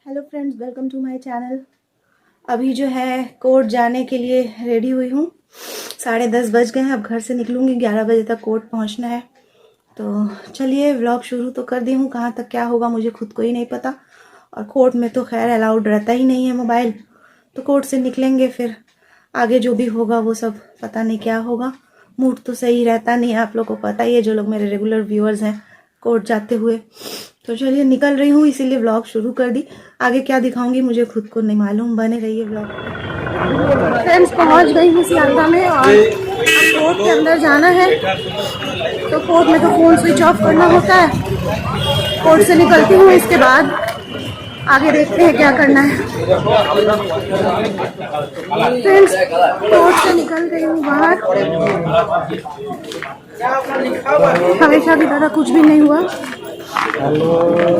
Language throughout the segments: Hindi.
Hello friends, welcome to my channel. अभी जो है कोर्ट जाने के लिए रेडी हुई हूँ। 10:30 बज गए हैं। अब घर से निकलूँगी, 11 बजे तक कोर्ट पहुँचना है। तो चलिए व्लॉग शुरू तो कर दी हूँ। कहाँ तक क्या होगा मुझे खुद को ही नहीं पता। और कोर्ट में तो खैर अलाउड रहता ही नहीं है मोबाइल। तो कोर्ट से निकलेंगे, फिर आगे जो भी होगा वो सब पता नहीं क्या होगा। मूड तो सही रहता नहीं, आप लोग को पता ही है, जो लोग मेरे रेगुलर व्यूअर्स हैं कोर्ट जाते हुए। तो चलिए निकल रही हूँ, इसीलिए व्लॉग शुरू कर दी। आगे क्या दिखाऊंगी मुझे खुद को नहीं मालूम, बने रहिए व्लॉग पे। फ्रेंड्स, पहुँच गई हूँ सियालदा में और अब कोर्ट के अंदर जाना है। तो कोर्ट में तो फ़ोन स्विच ऑफ करना होता है। कोर्ट से निकलती हूँ, इसके बाद आगे देखते हैं क्या करना है। फ्रेंड्स, कोर्ट से निकल गई हूँ बाहर। हमेशा की तरह कुछ भी नहीं हुआ,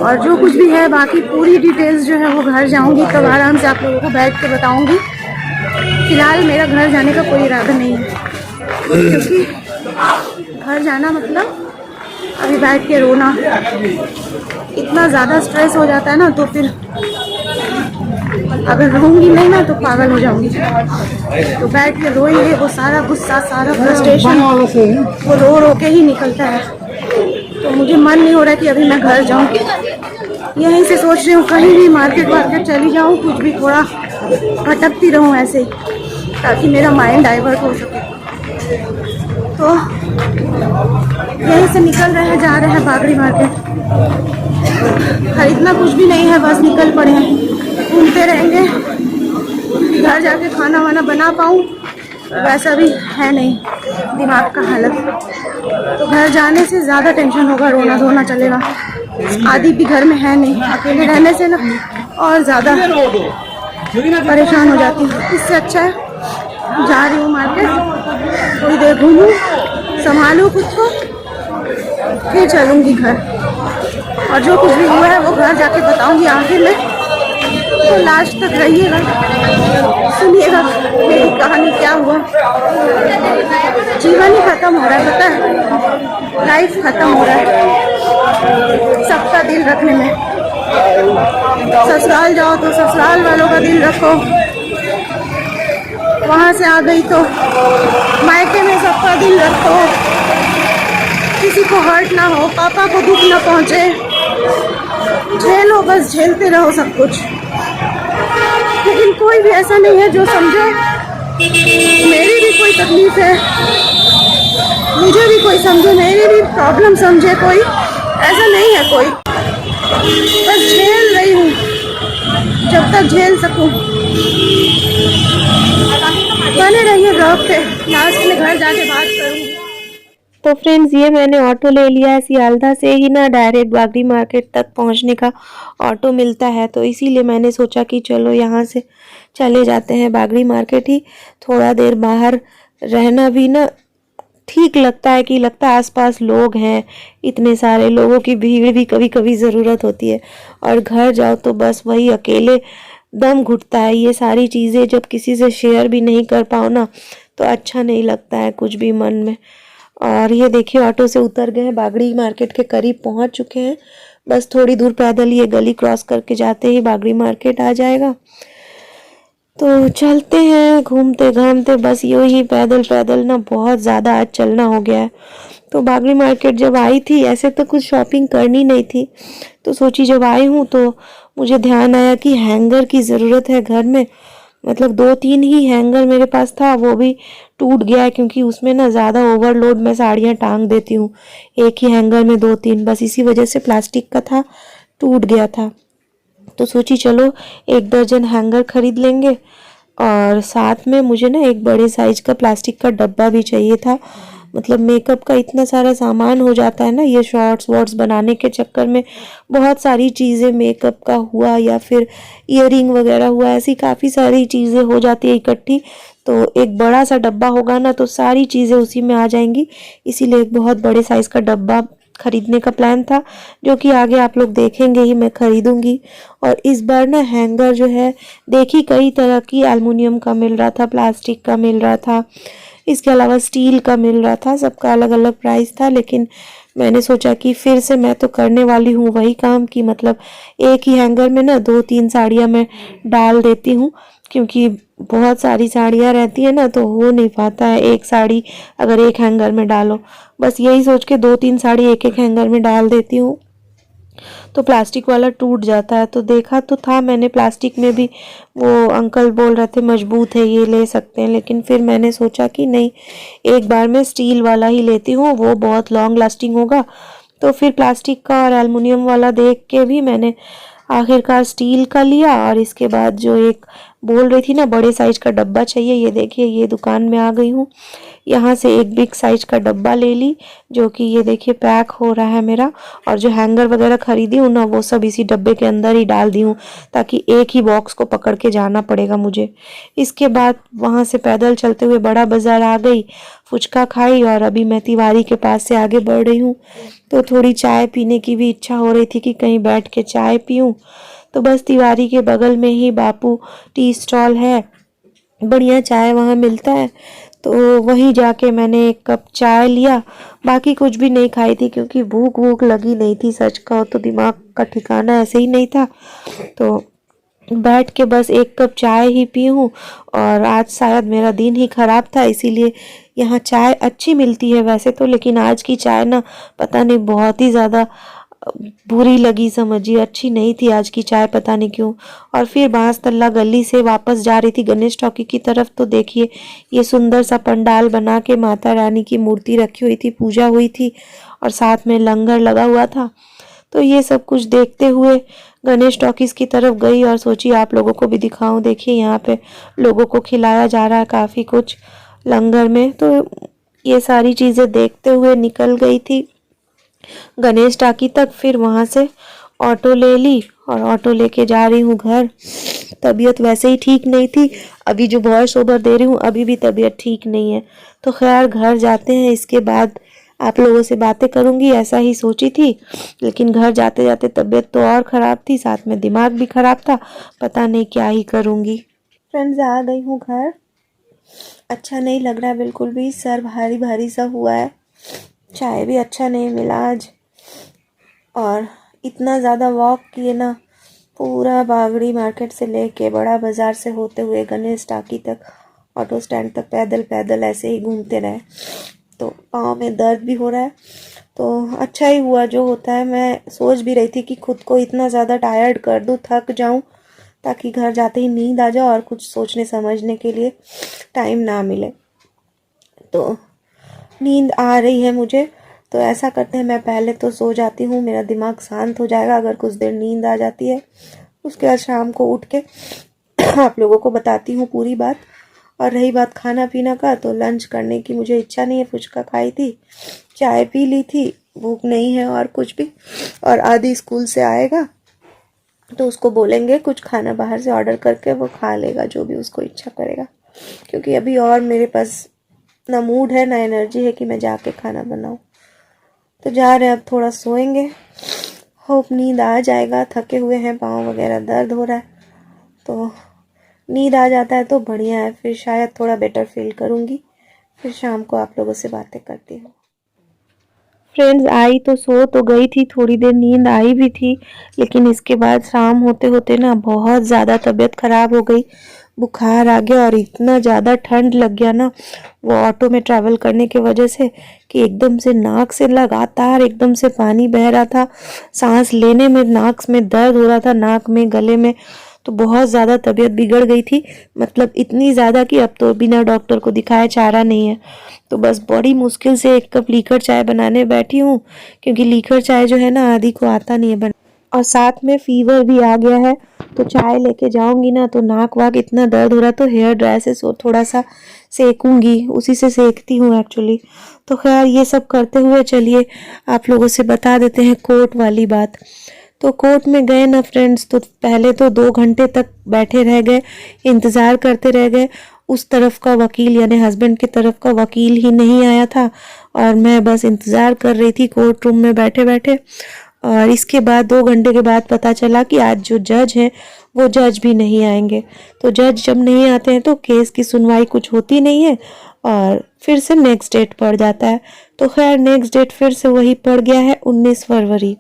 और जो कुछ भी है बाकी पूरी डिटेल्स जो है वो घर जाऊंगी तब आराम से आप लोगों को बैठ के बताऊंगी। फिलहाल मेरा घर जाने का कोई इरादा नहीं है, क्योंकि घर जाना मतलब अभी बैठ के रोना, इतना ज़्यादा स्ट्रेस हो जाता है ना। तो फिर अगर रहूँगी नहीं ना तो पागल हो जाऊंगी। तो बैठ के रोएंगे, वो सारा गुस्सा, सारा फ्रस्ट्रेशन वो रो रो के ही निकलता है। तो मुझे मन नहीं हो रहा कि अभी मैं घर जाऊं। यहीं से सोच रही हूँ कहीं भी मार्केट चली जाऊं, कुछ भी थोड़ा भटकती रहूं ऐसे ही, ताकि मेरा माइंड डाइवर्ट हो सके। तो यहीं से निकल रहे हैं, जा रहे हैं बागड़ी मार्केट। खरीदना कुछ भी नहीं है, बस निकल पड़े हैं, घूमते रहेंगे। घर जाके खाना वाना बना पाऊँ वैसा भी है नहीं दिमाग का हालत। तो घर जाने से ज़्यादा टेंशन होगा, रोना धोना चलेगा। आदि भी घर में है नहीं, अकेले रहने से ना और ज़्यादा परेशान हो जाती हूँ। इससे अच्छा है जा रही हूँ मार्केट, थोड़ी देर घूमूँ, संभालूँ खुद को, फिर चलूँगी घर। और जो कुछ भी हुआ है वो घर जाके बताऊँगी आखिर में। तो लास्ट तक रहिएगा, सुनिएगा मेरी कहानी क्या हुआ। जीवन ही खत्म हो रहा है, पता है, लाइफ खत्म हो रहा है सबका दिल रखने में। ससुराल जाओ तो ससुराल वालों का दिल रखो, वहाँ से आ गई तो मायके में सबका दिल रखो, किसी को हर्ट ना हो, पापा को दुख ना पहुँचे। झेलो, बस झेलते रहो सब कुछ। लेकिन कोई भी ऐसा नहीं है जो समझे मेरी भी कोई तकलीफ है, मुझे भी कोई समझे, मेरी भी प्रॉब्लम समझे कोई, ऐसा नहीं है कोई। बस झेल रही हूँ जब तक झेल सकूँ। बने रहिए ब्लॉग पे, लास्ट में घर जाके बात करूँगी। तो फ्रेंड्स, ये मैंने ऑटो ले लिया है। सियालदा से ही ना डायरेक्ट बागड़ी मार्केट तक पहुंचने का ऑटो मिलता है, तो इसीलिए मैंने सोचा कि चलो यहाँ से चले जाते हैं बागड़ी मार्केट ही। थोड़ा देर बाहर रहना भी ना ठीक लगता है, कि लगता है आसपास लोग हैं, इतने सारे लोगों की भीड़ भी कभी कभी ज़रूरत होती है। और घर जाओ तो बस वही अकेले दम घुटता है। ये सारी चीज़ें जब किसी से शेयर भी नहीं कर पाओ ना तो अच्छा नहीं लगता है कुछ भी मन में। और ये देखिए ऑटो से उतर गए हैं, बागड़ी मार्केट के करीब पहुंच चुके हैं। बस थोड़ी दूर पैदल ये गली क्रॉस करके जाते ही बागड़ी मार्केट आ जाएगा। तो चलते हैं घूमते घामते, बस यूं ही पैदल पैदल ना बहुत ज़्यादा आज चलना हो गया है। तो बागड़ी मार्केट जब आई थी, ऐसे तो कुछ शॉपिंग करनी नहीं थी, तो सोची जब आई हूँ तो मुझे ध्यान आया कि हैंगर की ज़रूरत है घर में। मतलब 2-3 ही हैंगर मेरे पास था, वो भी टूट गया है, क्योंकि उसमें ना ज़्यादा ओवरलोड मैं साड़ियाँ टांग देती हूँ एक ही हैंगर में 2-3, बस इसी वजह से प्लास्टिक का था, टूट गया था। तो सोची चलो 1 दर्जन हैंगर खरीद लेंगे। और साथ में मुझे ना एक बड़े साइज का प्लास्टिक का डब्बा भी चाहिए था। मतलब मेकअप का इतना सारा सामान हो जाता है ना, ये शॉर्ट्स वॉर्ट्स बनाने के चक्कर में बहुत सारी चीज़ें, मेकअप का हुआ या फिर ईयरिंग वगैरह हुआ, ऐसी काफ़ी सारी चीज़ें हो जाती है इकट्ठी। तो एक बड़ा सा डब्बा होगा ना तो सारी चीज़ें उसी में आ जाएंगी, इसीलिए एक बहुत बड़े साइज़ का डब्बा खरीदने का प्लान था, जो कि आगे आप लोग देखेंगे ही मैं खरीदूंगी। और इस बार ना हैंगर जो है देखी कई तरह की, एल्युमिनियम का मिल रहा था, प्लास्टिक का मिल रहा था, इसके अलावा स्टील का मिल रहा था, सबका अलग अलग प्राइस था। लेकिन मैंने सोचा कि फिर से मैं तो करने वाली हूँ वही काम कि मतलब एक ही हैंगर में ना 2-3 साड़ियाँ मैं डाल देती हूँ, क्योंकि बहुत सारी साड़ियाँ रहती है ना तो हो नहीं पाता है एक साड़ी अगर एक हैंगर में डालो। बस यही सोच के 2-3 साड़ी एक एक हैंगर में डाल देती हूँ, तो प्लास्टिक वाला टूट जाता है। तो देखा तो था मैंने प्लास्टिक में भी, वो अंकल बोल रहे थे मजबूत है ये ले सकते हैं, लेकिन फिर मैंने सोचा कि नहीं, एक बार मैं स्टील वाला ही लेती हूँ, वो बहुत लॉन्ग लास्टिंग होगा। तो फिर प्लास्टिक का और एल्युमिनियम वाला देख के भी मैंने आखिरकार स्टील का लिया। और इसके बाद जो एक बोल रही थी ना बड़े साइज का डब्बा चाहिए, ये देखिए ये दुकान में आ गई हूँ, यहाँ से एक बिग साइज का डब्बा ले ली, जो कि ये देखिए पैक हो रहा है मेरा। और जो हैंगर वगैरह खरीदी हूँ ना वो सब इसी डब्बे के अंदर ही डाल दी हूँ, ताकि एक ही बॉक्स को पकड़ के जाना पड़ेगा मुझे। इसके बाद वहाँ से पैदल चलते हुए बड़ा बाजार आ गई, फुचका खाई और अभी मैं तिवारी के पास से आगे बढ़ रही हूँ। तो थोड़ी चाय पीने की भी इच्छा हो रही थी कि कहीं बैठ के चाय पीऊँ। तो बस तिवारी के बगल में ही बापू टी स्टॉल है, बढ़िया चाय वहाँ मिलता है, तो वहीं जाके मैंने एक कप चाय लिया। बाकी कुछ भी नहीं खाई थी क्योंकि भूख भूख लगी नहीं थी, सच कहो तो दिमाग का ठिकाना ऐसे ही नहीं था। तो बैठ के बस एक कप चाय ही पी हूँ। और आज शायद मेरा दिन ही खराब था, इसीलिए यहाँ चाय अच्छी मिलती है वैसे तो, लेकिन आज की चाय ना पता नहीं बहुत ही ज़्यादा बुरी लगी, समझिए अच्छी नहीं थी आज की चाय, पता नहीं क्यों। और फिर बांसतल्ला गली से वापस जा रही थी गणेश टॉकी की तरफ, तो देखिए ये सुंदर सा पंडाल बना के माता रानी की मूर्ति रखी हुई थी, पूजा हुई थी और साथ में लंगर लगा हुआ था। तो ये सब कुछ देखते हुए गणेश टॉकीज की तरफ गई और सोची आप लोगों को भी दिखाऊं। देखिए यहाँ पे लोगों को खिलाया जा रहा है काफ़ी कुछ लंगर में, तो ये सारी चीज़ें देखते हुए निकल गई थी गणेश टाकी तक। फिर वहाँ से ऑटो ले ली और ऑटो लेके जा रही हूँ घर। तबीयत वैसे ही ठीक नहीं थी, अभी जो वॉइस ओवर दे रही हूँ अभी भी तबीयत ठीक नहीं है। तो खैर घर जाते हैं, इसके बाद आप लोगों से बातें करूँगी ऐसा ही सोची थी, लेकिन घर जाते जाते तबीयत तो और ख़राब थी, साथ में दिमाग भी ख़राब था, पता नहीं क्या ही करूँगी। फ्रेंड्स आ गई हूँ घर, अच्छा नहीं लग रहा है बिल्कुल भी, सर भारी भारी सा हुआ है, चाय भी अच्छा नहीं मिला आज, और इतना ज़्यादा वॉक किए ना, पूरा बागड़ी मार्केट से लेके बड़ा बाज़ार से होते हुए गणेश टाकी तक, ऑटो स्टैंड तक पैदल पैदल ऐसे ही घूमते रहे, तो पाँव में दर्द भी हो रहा है। तो अच्छा ही हुआ जो होता है, मैं सोच भी रही थी कि खुद को इतना ज़्यादा टायर्ड कर दूँ, थक जाऊँ, ताकि घर जाते ही नींद आ जाए और कुछ सोचने समझने के लिए टाइम ना मिले। तो नींद आ रही है मुझे, तो ऐसा करते हैं मैं पहले तो सो जाती हूँ, मेरा दिमाग शांत हो जाएगा अगर कुछ देर नींद आ जाती है। उसके बाद शाम को उठ के आप लोगों को बताती हूँ पूरी बात। और रही बात खाना पीना का, तो लंच करने की मुझे इच्छा नहीं है, फुचका खाई थी, चाय पी ली थी, भूख नहीं है और कुछ भी। और आदि स्कूल से आएगा तो उसको बोलेंगे कुछ खाना बाहर से ऑर्डर करके, वो खा लेगा जो भी उसको इच्छा करेगा, क्योंकि अभी और मेरे पास ना मूड है ना एनर्जी है कि मैं जाके खाना बनाऊं। तो जा रहे हैं, अब थोड़ा सोएंगे, होप नींद आ जाएगा, थके हुए हैं, पाँव वगैरह दर्द हो रहा है, तो नींद आ जाता है तो बढ़िया है, फिर शायद थोड़ा बेटर फील करूँगी। फिर शाम को आप लोगों से बातें करती हूँ। फ्रेंड्स आई तो सो तो गई थी, थोड़ी देर नींद आई भी थी, लेकिन इसके बाद शाम होते होते ना बहुत ज़्यादा तबीयत ख़राब हो गई, बुखार आ गया और इतना ज़्यादा ठंड लग गया ना वो ऑटो में ट्रैवल करने की वजह से, कि एकदम से नाक से लगातार एकदम से पानी बह रहा था, सांस लेने में नाक में दर्द हो रहा था, नाक में गले में, तो बहुत ज़्यादा तबीयत बिगड़ गई थी, मतलब इतनी ज़्यादा कि अब तो बिना डॉक्टर को दिखाए चारा नहीं है। तो बस बड़ी मुश्किल से एक कप लीकर चाय बनाने बैठी हूँ, क्योंकि लीकर चाय जो है ना आदि को आता नहीं है बना, और साथ में फीवर भी आ गया है, तो चाय लेके जाऊंगी ना तो नाक वाक इतना दर्द हो रहा, तो हेयर ड्राई से थोड़ा सा सेकूंगी, उसी से सेकती हूँ एक्चुअली। तो खैर ये सब करते हुए चलिए आप लोगों से बता देते हैं कोर्ट वाली बात। तो कोर्ट में गए ना फ्रेंड्स, तो पहले तो 2 घंटे तक बैठे रह गए, इंतज़ार करते रह गए, उस तरफ का वकील यानी हस्बैंड की तरफ का वकील ही नहीं आया था, और मैं बस इंतज़ार कर रही थी कोर्ट रूम में बैठे बैठे। और इसके बाद 2 घंटे के बाद पता चला कि आज जो जज हैं वो जज भी नहीं आएंगे। तो जज जब नहीं आते हैं तो केस की सुनवाई कुछ होती नहीं है, और फिर से नेक्स्ट डेट पड़ जाता है। तो खैर नेक्स्ट डेट फिर से वही पड़ गया है 19 फरवरी।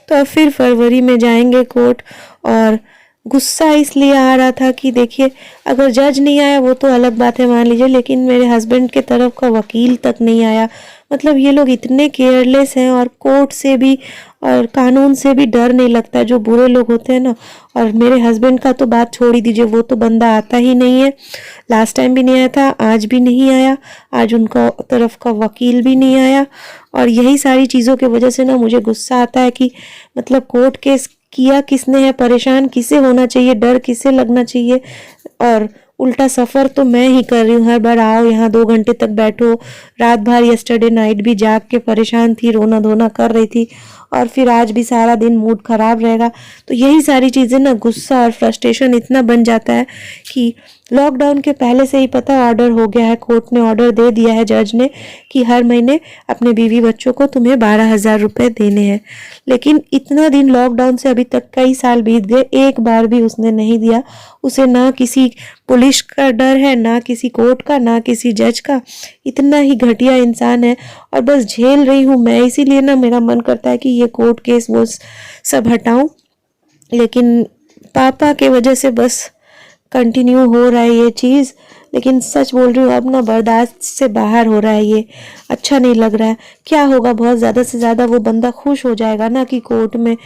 तो अब फिर फरवरी में जाएंगे कोर्ट। और गुस्सा इसलिए आ रहा था कि देखिए, अगर जज नहीं आया वो तो अलग बात है मान लीजिए, लेकिन मेरे हस्बैंड के तरफ का वकील तक नहीं आया। मतलब ये लोग इतने केयरलेस हैं, और कोर्ट से भी और कानून से भी डर नहीं लगता है, जो बुरे लोग होते हैं ना। और मेरे हस्बैंड का तो बात छोड़ ही दीजिए, वो तो बंदा आता ही नहीं है। लास्ट टाइम भी नहीं आया था, आज भी नहीं आया, आज उनका तरफ का वकील भी नहीं आया। और यही सारी चीज़ों की वजह से ना मुझे गुस्सा आता है कि मतलब कोर्ट केस किया किसने है, परेशान किसे होना चाहिए, डर किसे लगना चाहिए। और उल्टा सफ़र तो मैं ही कर रही हूँ। हर बार आओ यहाँ 2 घंटे तक बैठो। रात भर यस्टरडे नाइट भी जाग के परेशान थी, रोना धोना कर रही थी, और फिर आज भी सारा दिन मूड ख़राब रहेगा। तो यही सारी चीज़ें ना, गुस्सा और फ्रस्ट्रेशन इतना बन जाता है कि लॉकडाउन के पहले से ही पता ऑर्डर हो गया है, कोर्ट ने ऑर्डर दे दिया है जज ने कि हर महीने अपने बीवी बच्चों को तुम्हें 12,000 रुपये देने हैं। लेकिन इतना दिन लॉकडाउन से अभी तक कई साल बीत गए, एक बार भी उसने नहीं दिया। उसे ना किसी पुलिस का डर है, ना किसी कोर्ट का, ना किसी जज का। इतना ही घटिया इंसान है, और बस झेल रही हूँ मैं। इसीलिए ना मेरा मन करता है कि ये कोर्ट केस वो सब हटाऊं, लेकिन पापा के वजह से बस कंटिन्यू हो रहा है ये चीज़। लेकिन सच बोल रही हूँ, अब ना बर्दाश्त से बाहर हो रहा है ये, अच्छा नहीं लग रहा है। क्या होगा, बहुत ज़्यादा से ज़्यादा वो बंदा खुश हो जाएगा ना कि कोर्ट में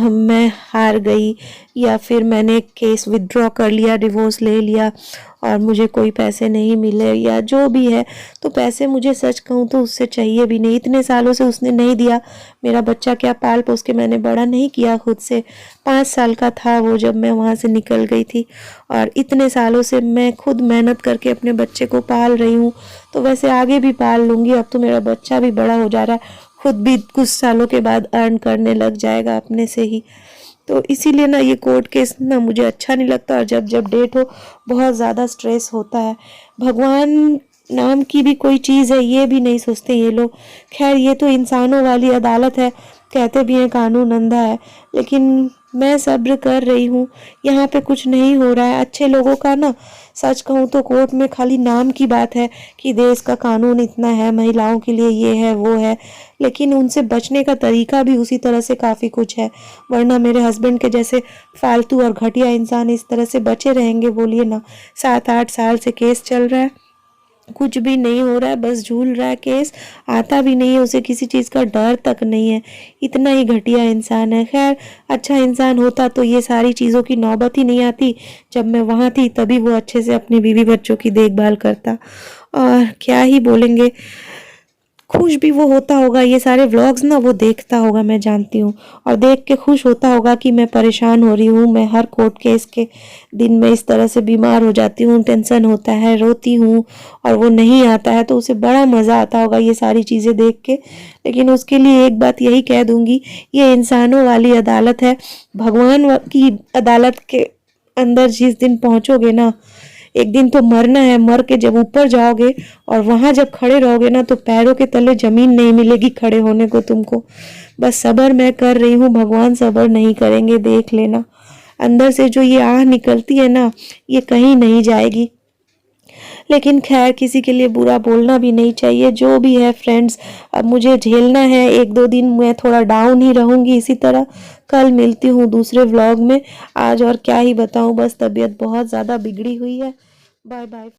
मैं हार गई, या फिर मैंने केस विथड्रॉ कर लिया, डिवोर्स ले लिया, और मुझे कोई पैसे नहीं मिले, या जो भी है। तो पैसे मुझे सच कहूँ तो उससे चाहिए भी नहीं। इतने सालों से उसने नहीं दिया। मेरा बच्चा क्या पाल पोस के मैंने बड़ा नहीं किया खुद से। 5 साल का था वो जब मैं वहाँ से निकल गई थी, और इतने सालों से मैं खुद मेहनत करके अपने बच्चे को पाल रही हूँ। तो वैसे आगे भी पाल लूँगी। अब तो मेरा बच्चा भी बड़ा हो जा रहा है, खुद भी कुछ सालों के बाद अर्न करने लग जाएगा अपने से ही। तो इसीलिए ना ये कोर्ट केस ना मुझे अच्छा नहीं लगता, और जब जब डेट हो बहुत ज़्यादा स्ट्रेस होता है। भगवान नाम की भी कोई चीज़ है, ये भी नहीं सोचते ये लोग। खैर ये तो इंसानों वाली अदालत है, कहते भी हैं कानून अंधा है, लेकिन मैं सब्र कर रही हूँ। यहाँ पे कुछ नहीं हो रहा है। अच्छे लोगों का ना, सच कहूँ तो कोर्ट में खाली नाम की बात है कि देश का कानून इतना है, महिलाओं के लिए ये है वो है, लेकिन उनसे बचने का तरीका भी उसी तरह से काफ़ी कुछ है। वरना मेरे हस्बैंड के जैसे फालतू और घटिया इंसान इस तरह से बचे रहेंगे, बोलिए ना। 7-8 साल से केस चल रहा है, कुछ भी नहीं हो रहा है, बस झूल रहा है केस, आता भी नहीं है उसे, किसी चीज़ का डर तक नहीं है। इतना ही घटिया इंसान है। खैर अच्छा इंसान होता तो ये सारी चीज़ों की नौबत ही नहीं आती। जब मैं वहाँ थी तभी वो अच्छे से अपनी बीवी बच्चों की देखभाल करता। और क्या ही बोलेंगे, खुश भी वो होता होगा, ये सारे व्लॉग्स ना वो देखता होगा मैं जानती हूँ, और देख के खुश होता होगा कि मैं परेशान हो रही हूँ। मैं हर कोर्ट केस के दिन में इस तरह से बीमार हो जाती हूँ, टेंशन होता है, रोती हूँ, और वो नहीं आता है तो उसे बड़ा मज़ा आता होगा ये सारी चीज़ें देख के। लेकिन उसके लिए एक बात यही कह दूँगी, ये इंसानों वाली अदालत है। भगवान की अदालत के अंदर जिस दिन पहुँचोगे ना, एक दिन तो मरना है। मर के जब ऊपर जाओगे और वहाँ जब खड़े रहोगे ना, तो पैरों के तले जमीन नहीं मिलेगी खड़े होने को तुमको। बस सब्र मैं कर रही हूँ, भगवान सब्र नहीं करेंगे, देख लेना। अंदर से जो ये आह निकलती है ना, ये कहीं नहीं जाएगी। लेकिन खैर किसी के लिए बुरा बोलना भी नहीं चाहिए। जो भी है फ्रेंड्स, अब मुझे झेलना है। 1-2 दिन मैं थोड़ा डाउन ही रहूँगी इसी तरह। कल मिलती हूँ दूसरे व्लॉग में। आज और क्या ही बताऊँ, बस तबीयत बहुत ज़्यादा बिगड़ी हुई है। Bye bye.